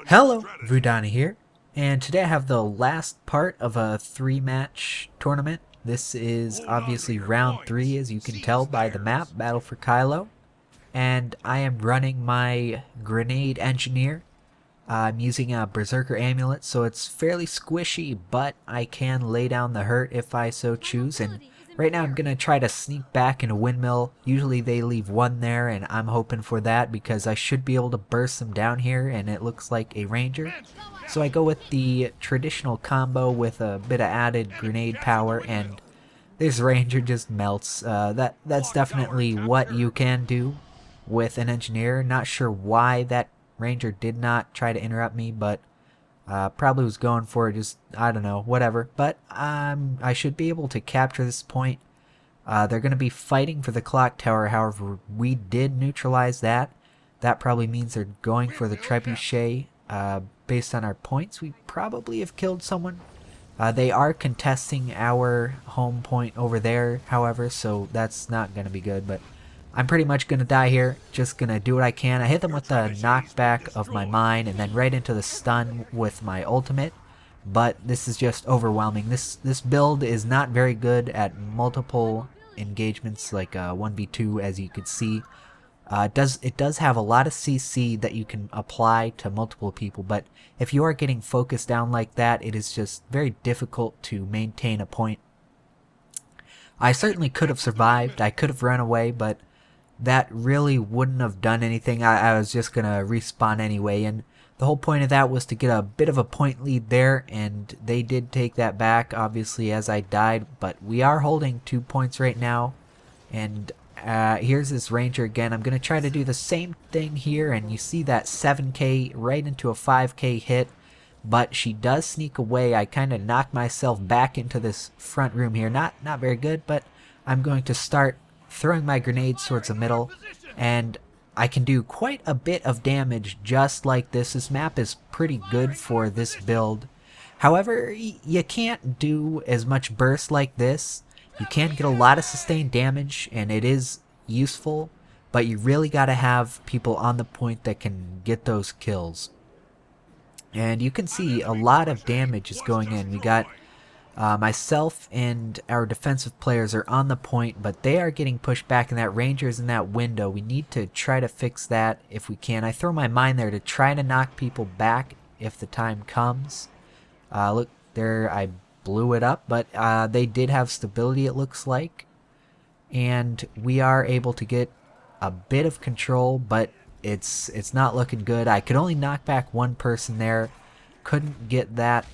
Hello, Vudani here, and today I have the last part of a 3-match tournament. This is obviously round 3, as you can tell by the map, Battle for Kylo, and I am running my Grenade Engineer. I'm using a Berserker Amulet, so it's fairly squishy, but I can lay down the hurt if I so choose, and right now I'm going to try to sneak back in a windmill. Usually they leave one there, and I'm hoping for that because I should be able to burst them down here, and it looks like a ranger. So I go with the traditional combo with a bit of added grenade power, and this ranger just melts. That's definitely what you can do with an engineer. Not sure why that ranger did not try to interrupt me, but probably was going for it, just, I don't know, whatever. But I should be able to capture this point. They're going to be fighting for the clock tower, however, we did neutralize that. That probably means they're going for the trebuchet. Based on our points, we probably have killed someone. They are contesting our home point over there, however, so that's not going to be good, but I'm pretty much going to die here. Just going to do what I can. I hit them with the knockback of my mine and then right into the stun with my ultimate. But this is just overwhelming. This build is not very good at multiple engagements like 1v2, as you could see. It does have a lot of CC that you can apply to multiple people, but if you are getting focused down like that, it is just very difficult to maintain a point. I certainly could have survived. I could have run away, but that really wouldn't have done anything. I was just going to respawn anyway, and the whole point of that was to get a bit of a point lead there, and they did take that back, obviously, as I died, but we are holding 2 points right now, and here's this ranger again. I'm going to try to do the same thing here, and you see that 7k right into a 5k hit, but she does sneak away. I kind of knocked myself back into this front room here. Not very good, but I'm going to start throwing my grenades towards the middle, and I can do quite a bit of damage just like this. This map is pretty good for this build. However, you can't do as much burst like this. You can get a lot of sustained damage, and it is useful, but you really got to have people on the point that can get those kills. And you can see a lot of damage is going in. We got myself and our defensive players are on the point, but they are getting pushed back, and that ranger's in that window. We need to try to fix that if we can. I throw my mine there to try to knock people back if the time comes. Look, there I blew it up, but they did have stability, it looks like. And we are able to get a bit of control, but it's not looking good. I could only knock back one person there. Couldn't get that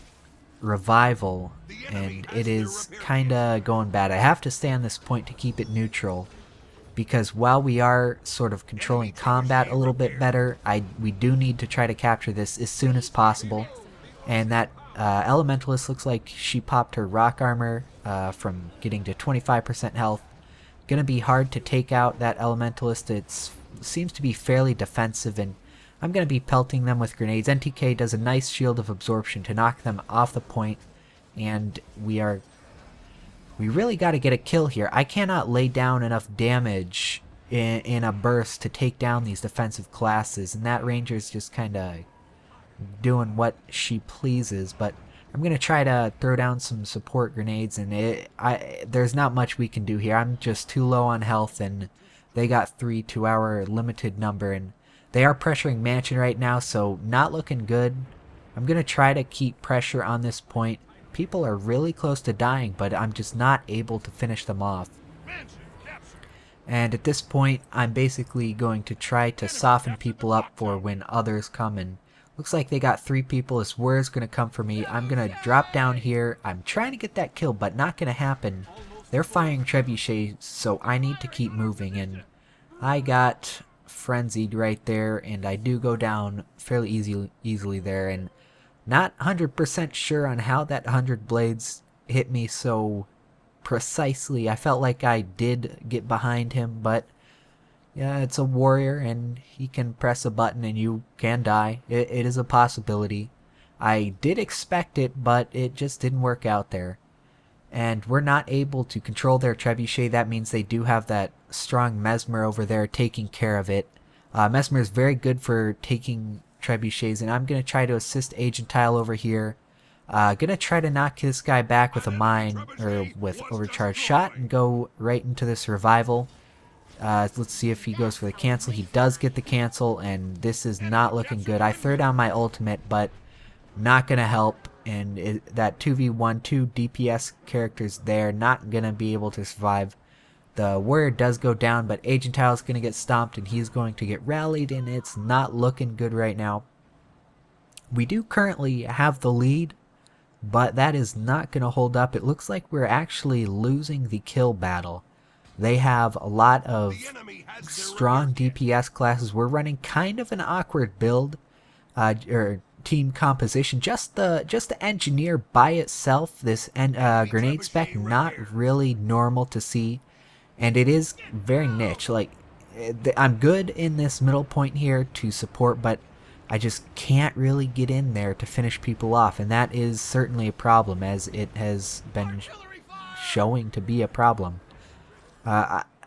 revival, and it is kinda going bad. I have to stay on this point to keep it neutral, because while we are sort of controlling combat a little bit better, we do need to try to capture this as soon as possible. And that elementalist looks like she popped her rock armor from getting to 25% health. Gonna be hard to take out that elementalist. It seems to be fairly defensive, and I'm going to be pelting them with grenades. NTK does a nice shield of absorption to knock them off the point, and we really got to get a kill here. I cannot lay down enough damage in a burst to take down these defensive classes, and that ranger's just kind of doing what she pleases, but I'm going to try to throw down some support grenades, and there's not much we can do here. I'm just too low on health, and they got 3 to our limited number, and they are pressuring Mansion right now, so not looking good. I'm going to try to keep pressure on this point. People are really close to dying, but I'm just not able to finish them off. And at this point, I'm basically going to try to soften people up for when others come, and looks like they got 3 people. This war's going to come for me. I'm going to drop down here. I'm trying to get that kill, but not going to happen. They're firing trebuchets, so I need to keep moving, and I got frenzied right there, and I do go down fairly easily there, and not 100% sure on how that 100 blades hit me so precisely. I felt like I did get behind him, but yeah, it's a warrior, and he can press a button and you can die. It is a possibility. I did expect it, but it just didn't work out there. And we're not able to control their trebuchet. That means they do have that strong Mesmer over there taking care of it. Mesmer is very good for taking trebuchets, and I'm going to try to assist Agent Tile over here. Gonna try to knock this guy back with a mine, or with overcharged shot, and go right into this revival. Let's see if he goes for the cancel. He does get the cancel, and this is not looking good. I throw down my ultimate, but not gonna help, and that 2v1, 2 DPS characters there, not gonna be able to survive. The warrior does go down, but Agent Tile is gonna get stomped, and he's going to get rallied, and it's not looking good right now. We do currently have the lead, but that is not going to hold up. It looks like we're actually losing the kill battle. They have a lot of strong DPS classes. We're running kind of an awkward build, or team composition. Just the engineer by itself, this grenade spec, not really normal to see, and it is very niche. Like, I'm good in this middle point here to support, but I just can't really get in there to finish people off, and that is certainly a problem, as it has been showing to be a problem.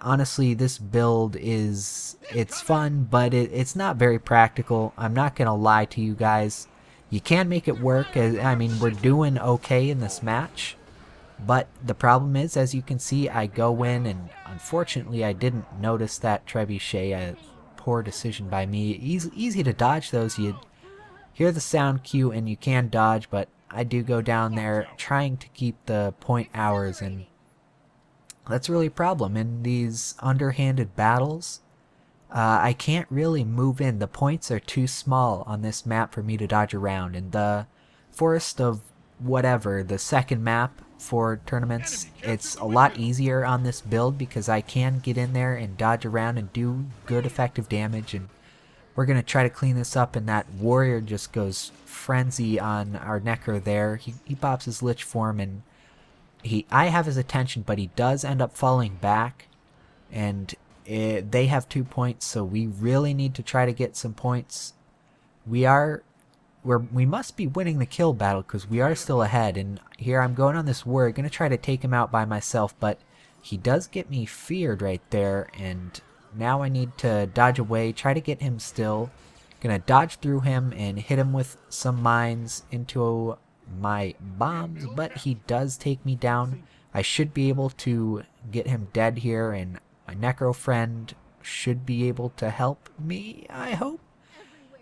Honestly, this build it's fun, but it's not very practical. I'm not gonna lie to you guys. You can make it work. I mean, we're doing okay in this match, but the problem is, as you can see, I go in, and unfortunately I didn't notice that trebuchet. Poor decision by me. Easy to dodge those. You hear the sound cue and you can dodge, but I do go down there trying to keep the point hours, and that's really a problem in these underhanded battles. I can't really move in. The points are too small on this map for me to dodge around, and the Forest of whatever, the second map for tournaments, it's a lot easier on this build because I can get in there and dodge around and do good effective damage, and we're going to try to clean this up, and that warrior just goes frenzy on our necro there. He pops his lich form, and I have his attention, but he does end up falling back, and they have 2 points, so we really need to try to get some points. We must be winning the kill battle because we are still ahead, and here I'm going on this warrior, going to try to take him out by myself, but he does get me feared right there, and now I need to dodge away, try to get him still. Gonna dodge through him and hit him with some mines into my bombs, but he does take me down. I should be able to get him dead here, and my necro friend should be able to help me, I hope.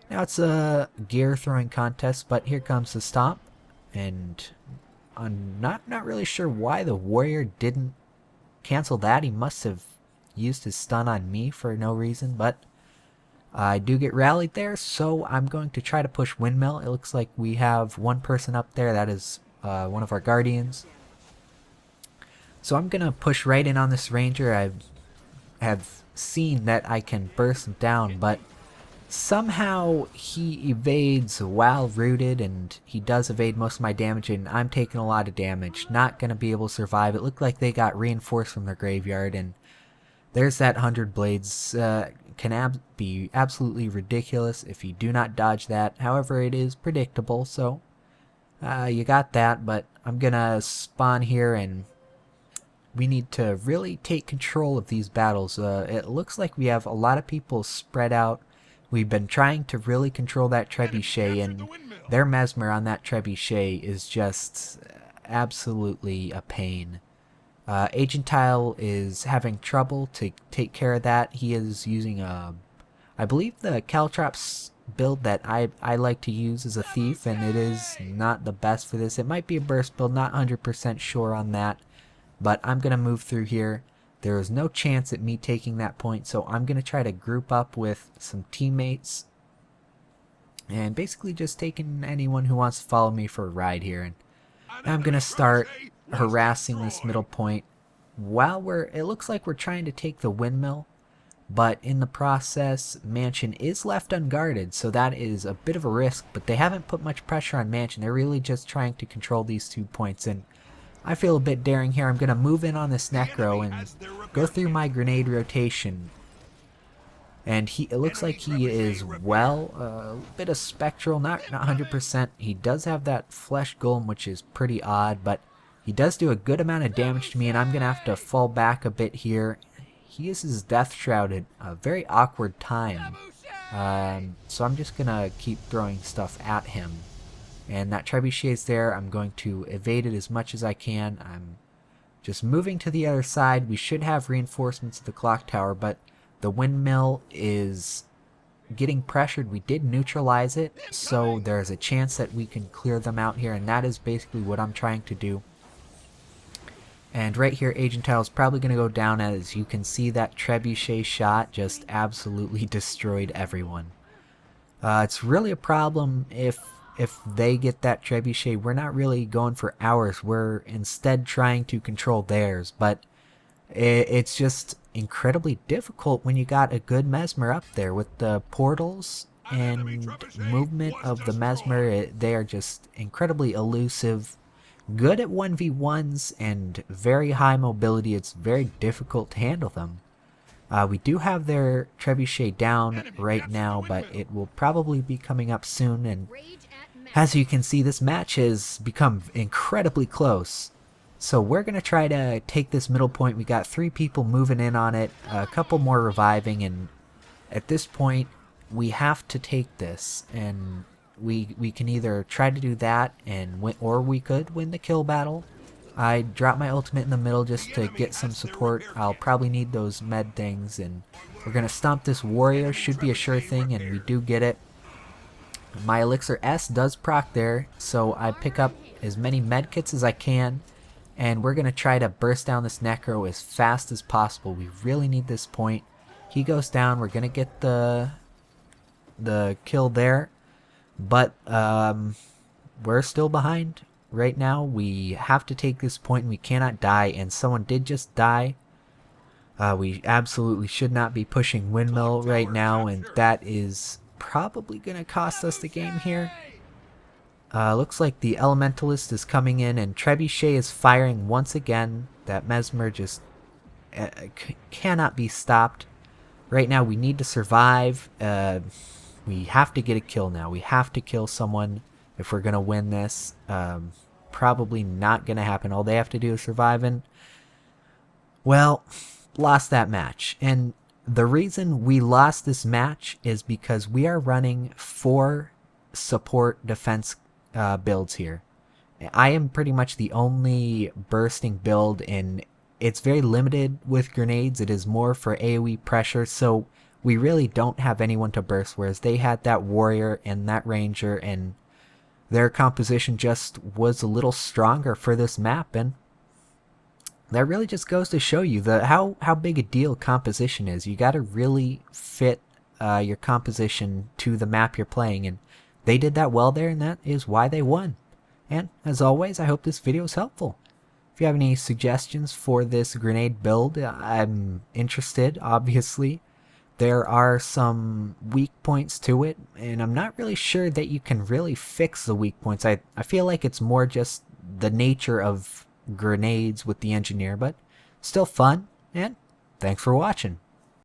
Now it's a gear throwing contest, but here comes the stomp, and I'm not really sure why the warrior didn't cancel that. He must have used his stun on me for no reason, but I do get rallied there, so I'm going to try to push windmill. It looks like we have one person up there. That is one of our guardians. So I'm going to push right in on this ranger. I have seen that I can burst him down, but somehow he evades while rooted, and he does evade most of my damage, and I'm taking a lot of damage. Not going to be able to survive. It looked like they got reinforced from their graveyard, and there's that 100 blades. Can be absolutely ridiculous if you do not dodge that. However, it is predictable, so you got that, but I'm going to spawn here, and we need to really take control of these battles. It looks like we have a lot of people spread out. We've been trying to really control that trebuchet, and their mesmer on that trebuchet is just absolutely a pain. Agent Tile is having trouble to take care of that. He is using I believe the Caltrops build that I like to use as a thief, and it is not the best for this. It might be a burst build, not 100% sure on that, but I'm going to move through here. There is no chance at me taking that point, so I'm going to try to group up with some teammates and basically just taking anyone who wants to follow me for a ride here. And I'm going to start harassing this middle point while it looks like we're trying to take the windmill, but in the process Mansion is left unguarded, so that is a bit of a risk, but they haven't put much pressure on Mansion. They're really just trying to control these 2 points, and I feel a bit daring here. I'm going to move in on this necro and go through my grenade rotation. And it looks like he is a bit of spectral, not 100%. He does have that flesh golem, which is pretty odd, but he does do a good amount of damage to me, and I'm going to have to fall back a bit here. He uses Death Shroud at a very awkward time. So I'm just gonna keep throwing stuff at him. And that trebuchet is there. I'm going to evade it as much as I can. I'm just moving to the other side. We should have reinforcements at the clock tower, but the windmill is getting pressured. We did neutralize it, so there's a chance that we can clear them out here, and that is basically what I'm trying to do. And right here, Agent Tile is probably going to go down. As you can see, that trebuchet shot just absolutely destroyed everyone. It's really a problem if they get that trebuchet. We're not really going for ours. We're instead trying to control theirs. But it's just incredibly difficult when you got a good Mesmer up there with the portals and movement of the Mesmer. They are just incredibly elusive. Good at 1v1s and very high mobility. It's very difficult to handle them. We do have their trebuchet down right now, but it will probably be coming up soon. And as you can see, this match has become incredibly close. So we're going to try to take this middle point. We got 3 people moving in on it, a couple more reviving, and at this point we have to take this. And we can either try to do that and win, or we could win the kill battle. I dropped my ultimate in the middle just to get some support. I'll probably need those med things, and we're going to stomp this warrior. Should be a sure thing, and we do get it. My elixir S does proc there, so I pick up as many medkits as I can, and we're going to try to burst down this necro as fast as possible. We really need this point. He goes down. We're going to get the kill there, but we're still behind. Right now, we have to take this point, and we cannot die, and someone did just die. We absolutely should not be pushing windmill right now, and that is probably going to cost us the game here. Looks like the elementalist is coming in, and trebuchet is firing once again. That Mesmer just cannot be stopped. Right now, we need to survive. We have to get a kill now. We have to kill someone if we're going to win this. Probably not going to happen. All they have to do is survive, and, well, lost that match. And the reason we lost this match is because we are running 4 support defense builds here. I am pretty much the only bursting build, and it's very limited with grenades. It is more for AoE pressure, so we really don't have anyone to burst, whereas they had that warrior and that ranger, and their composition just was a little stronger for this map. And that really just goes to show you how big a deal composition is. You got to really fit your composition to the map you're playing, and they did that well there, and that is why they won. And as always, I hope this video is helpful. If you have any suggestions for this grenade build, I'm interested, obviously. There are some weak points to it, and I'm not really sure that you can really fix the weak points. I feel like it's more just the nature of grenades with the engineer, but still fun, and thanks for watching.